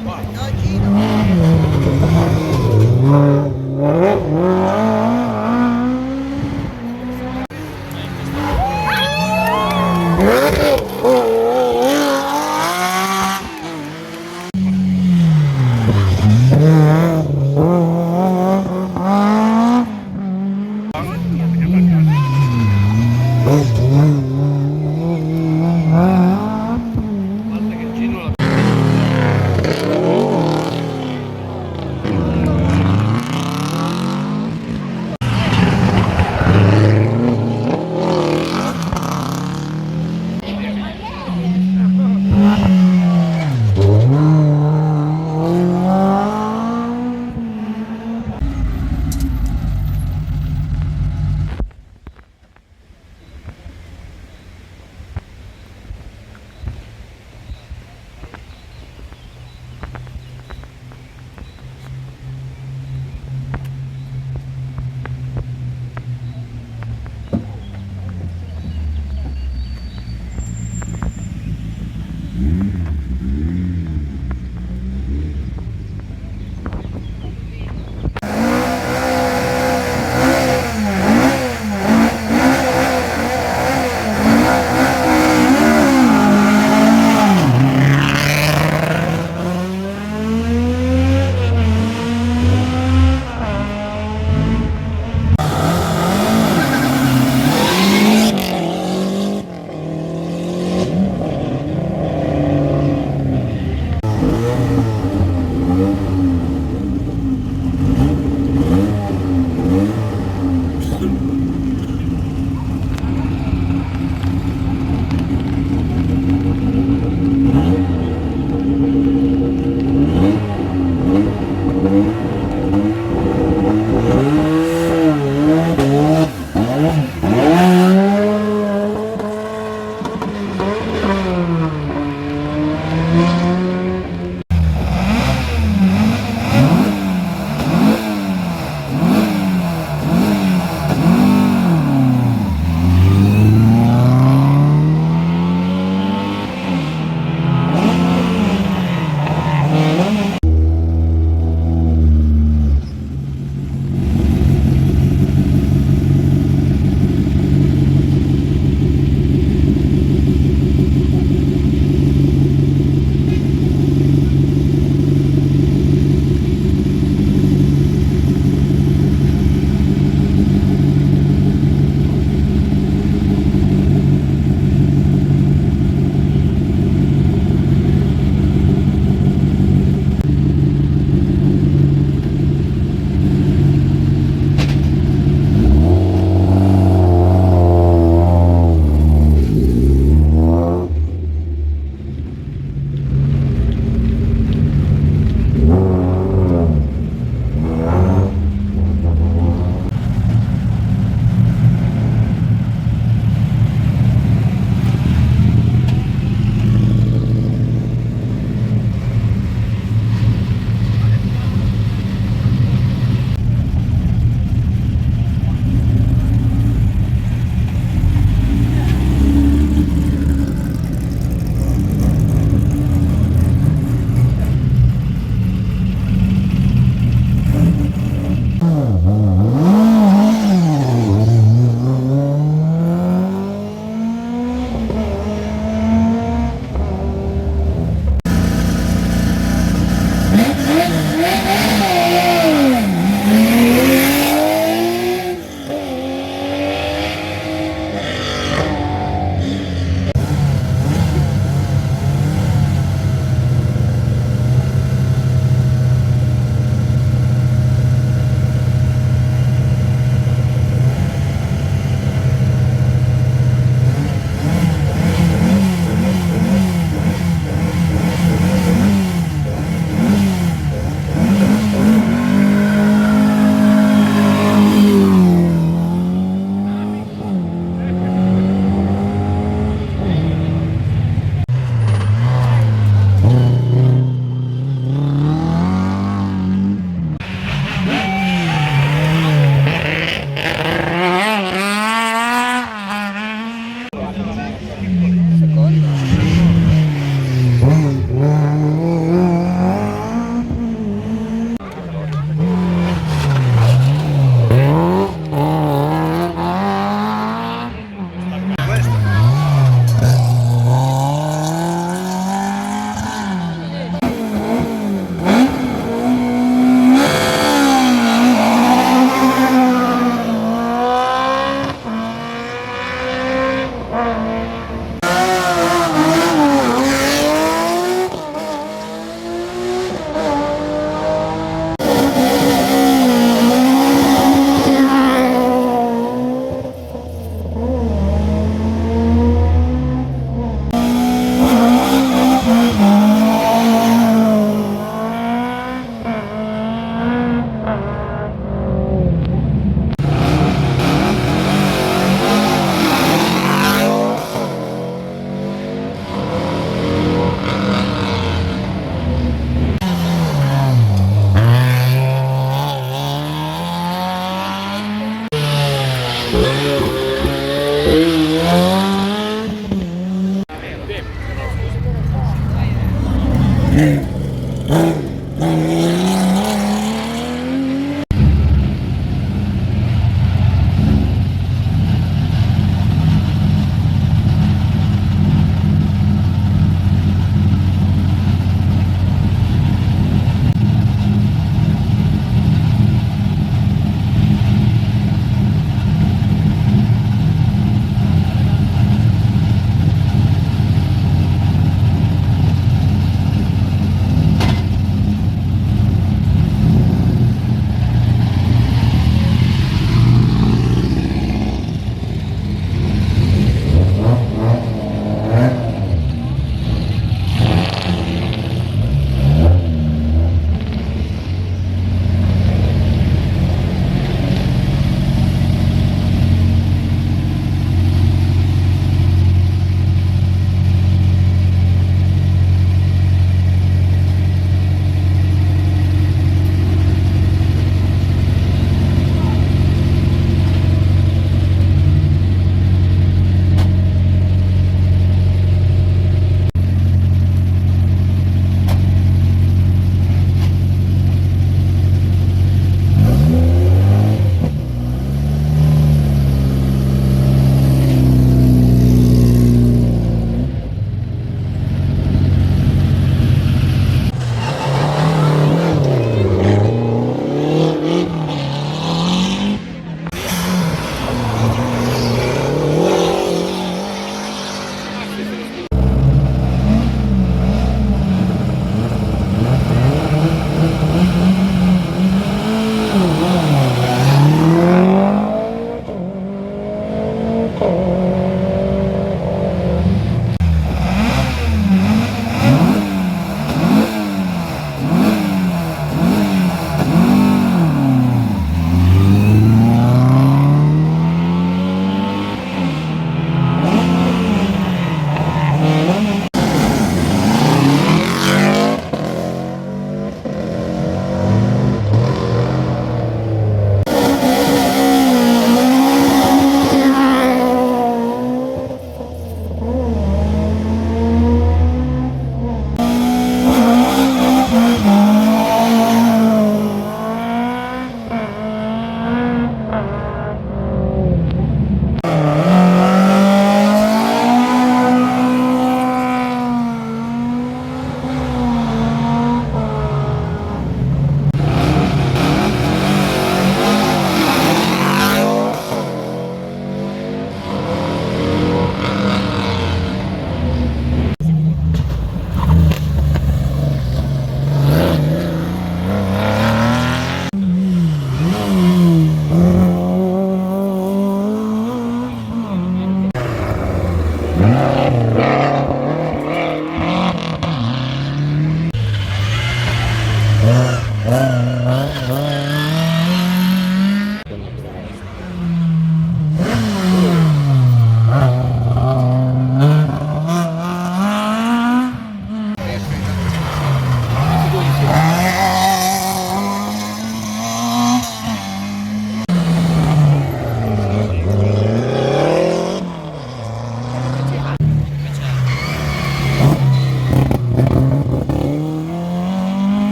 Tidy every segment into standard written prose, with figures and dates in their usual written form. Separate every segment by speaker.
Speaker 1: Guarda che Gino la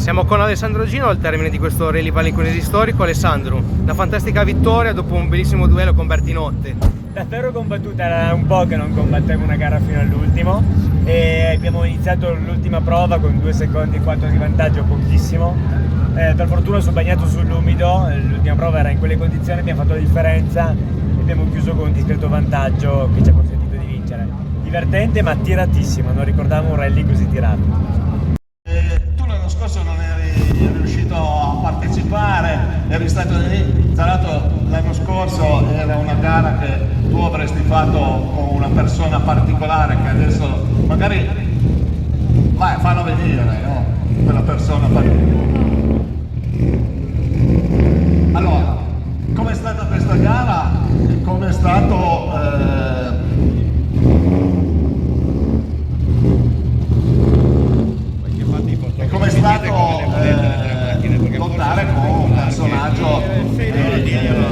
Speaker 1: Siamo con Alessandro Gino al termine di questo Rally Palinconesi storico. Alessandro, una fantastica vittoria dopo un bellissimo duello con Bertinotti.
Speaker 2: Davvero combattuta, era un po' che non combattevo una gara fino all'ultimo e abbiamo iniziato l'ultima prova con 2 secondi e 4 di vantaggio, pochissimo. Per fortuna sono bagnato sull'umido, l'ultima prova era in quelle condizioni, abbiamo fatto la differenza e abbiamo chiuso con un discreto vantaggio che ci ha consentito di vincere. Divertente ma tiratissimo, non ricordavo un rally così tirato.
Speaker 3: Tu l'anno scorso non eri riuscito a partecipare, eri stato lì, tra l'altro l'anno scorso era una gara che tu avresti fatto con una persona particolare che adesso magari vai, fallo venire, no? Quella persona particolare. Allora, com'è stata questa gara? Com'è stato come è stato lottare con un personaggio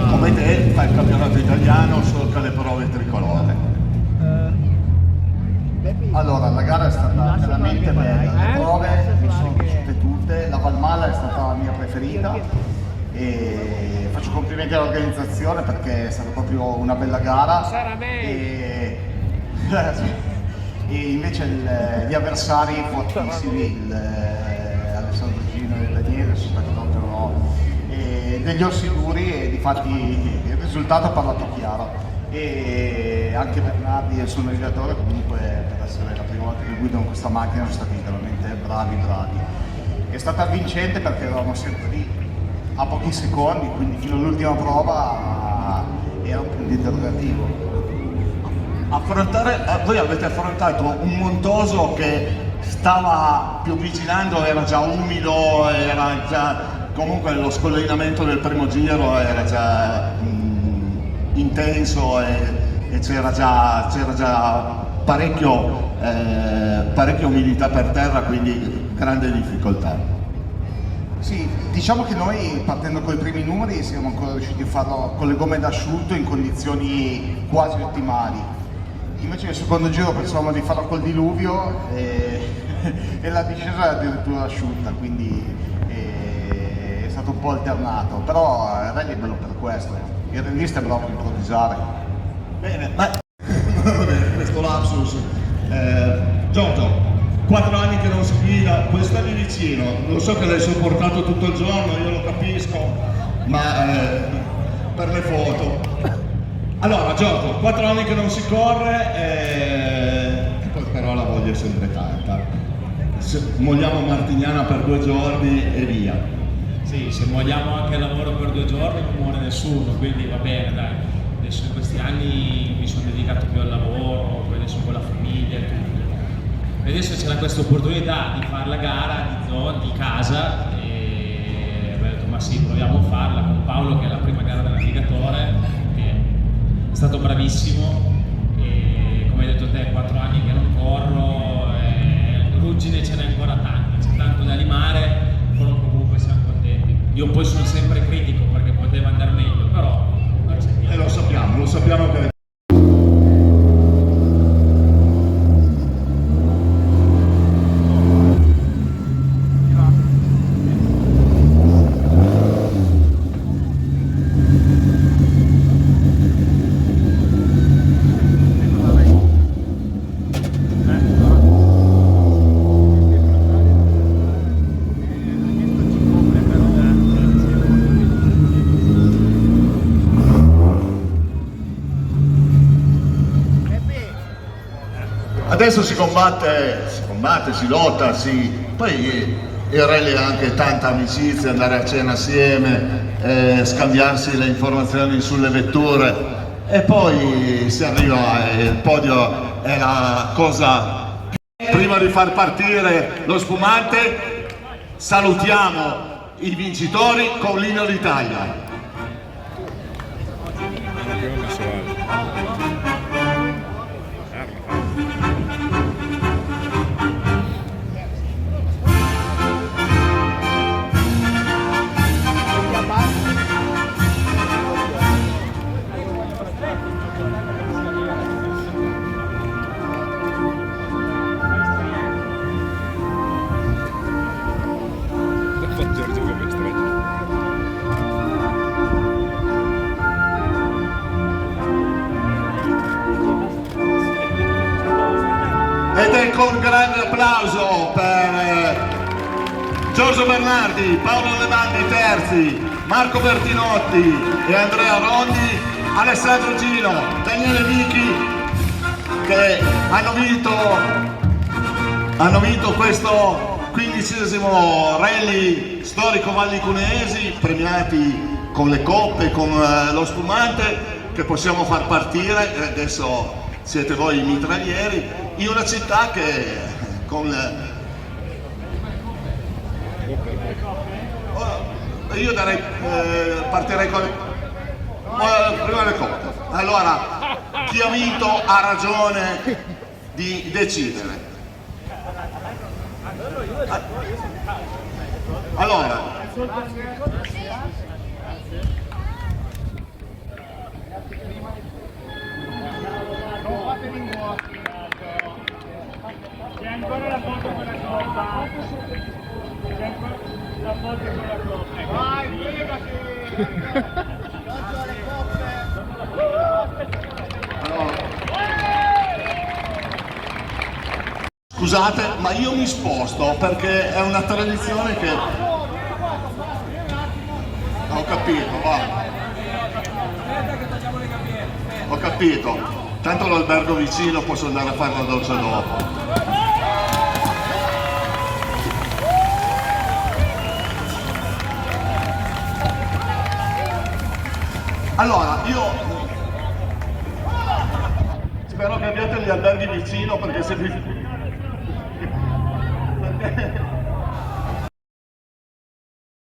Speaker 3: come te, fa il campionato italiano, solca le prove tricolore?
Speaker 4: Allora, la gara è stata veramente bella, le prove mi sono piaciute tutte, la Valmalla è stata la mia preferita e faccio complimenti all'organizzazione perché è stata proprio una bella gara e invece gli avversari fortissimi, Alessandro Gino e Daniele, sono stati proprio degli ossi duri e difatti il risultato ha parlato chiaro. E anche Bernardi e il suo navigatore comunque per essere la prima volta che guidano questa macchina sono stati veramente bravi. È stata vincente perché eravamo sempre lì a pochi secondi, quindi fino all'ultima prova era un punto interrogativo.
Speaker 3: Voi avete affrontato un Montoso che stava più avvicinando, era già umido, era già, comunque lo scollinamento del primo giro era già intenso e c'era già parecchio umidità per terra, quindi grande difficoltà.
Speaker 4: Sì, diciamo che noi partendo con i primi numeri siamo ancora riusciti a farlo con le gomme d'asciutto in condizioni quasi ottimali. Invece nel secondo giro pensavamo di farlo col diluvio e la discesa era addirittura asciutta, quindi è stato un po' alternato, però il rally è bello per questo. Il rallista è bravo a improvvisare.
Speaker 3: Bene, ma questo lapsus. Giorgio, 4 anni che non si guida, puoi stare vicino, lo so che l'hai sopportato tutto il giorno, io lo capisco, ma per le foto. Allora Giorgio, 4 anni che non si corre, però la voglia è sempre tanta. Molliamo Martignana per 2 giorni e via.
Speaker 5: Sì, se vogliamo anche il lavoro per 2 giorni non muore nessuno, quindi va bene, dai. Adesso in questi anni mi sono dedicato più al lavoro, poi adesso con la famiglia e tutto. E adesso c'era questa opportunità di fare la gara di casa e ho detto ma sì, proviamo a farla con Paolo che è la prima gara del navigatore, che è stato bravissimo e come hai detto te 4 anni che non corro, ruggine ce n'è ancora tanta, c'è tanto da limare. Io poi sono sempre critico perché poteva andare meglio, però
Speaker 3: lo sappiamo che adesso si combatte, si lotta, poi il rally è anche tanta amicizia, andare a cena assieme, scambiarsi le informazioni sulle vetture e poi si arriva, il podio è la cosa. Prima di far partire lo spumante salutiamo i vincitori con l'inno d'Italia. Ed ecco un grande applauso per Giorgio Bernardi, Paolo Levandi Terzi, Marco Bertinotti e Andrea Rondi, Alessandro Gino, Daniele Michi, che hanno vinto questo 15° rally storico Valli Cuneesi, premiati con le coppe, con lo spumante che possiamo far partire, e adesso siete voi i mitraglieri, in una città che io partirei con prima le coppe. Allora, chi ha vinto ha ragione di decidere. Allora,
Speaker 2: c'è ancora la foto con la coppa. C'è ancora la foto con la coppa. Vai,
Speaker 3: scusate, ma io mi sposto perché è una tradizione che... Ho capito, va. Ho capito. Tanto l'albergo vicino, posso andare a fare la doccia dopo. Allora, io spero che abbiate gli alberghi vicino, perché se vi